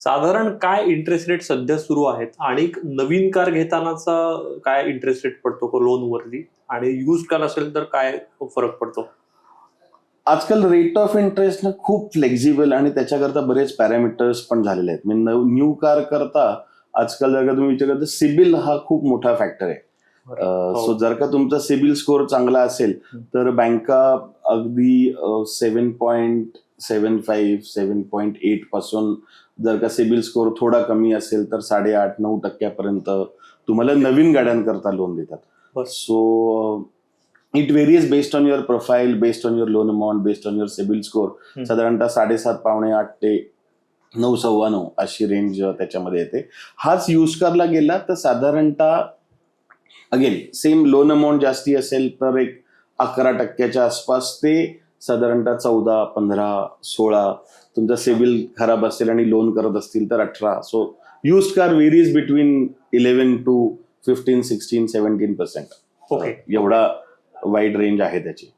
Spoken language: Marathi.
साधारण काय इंटरेस्ट रेट सध्या सुरू आहेत आणि नवीन कार घेतानाचा काय इंटरेस्ट रेट पडतो लोन वरती आणि युज कार असेल तर काय फरक पडतो? आजकाल रेट ऑफ इंटरेस्ट ना खूप फ्लेक्झिबल आणि त्याच्याकरता बरेच पॅरामीटर्स पण झालेले आहेत. म्हणजे न्यू कार करता आजकाल जर का तुम्ही विचार करता सिबिल हा खूप मोठा फॅक्टर आहे. हो. सो जर का तुमचा सिबिल स्कोअर चांगला असेल तर बँका अगदी 7.75 7.8 पासून जर का सिबिल स्कोअर थोडा कमी असेल तर 8.5-9% तुम्हाला नवीन गाड्यांकरता लोन देतात. बरं. So it various based on your profile, based on your loan amount, based on your CIBIL score. साधारणतः 7.5 पावणे 8 ते 9 सव्वा 9 अशी रेंज त्याच्यामध्ये येते. हाच यूज कारला गेला तर साधारणतः अगेन सेम लोन अमाऊंट जास्ती असेल तर एक 11% आसपास ते साधारणतः 14, 15, 16. तुमचा सिबिल खराब असेल आणि लोन करत असतील तर 18. So use car varies between 11 to 15, 16, 17%. Okay. एवढा वाईड रेंज आहे त्याची.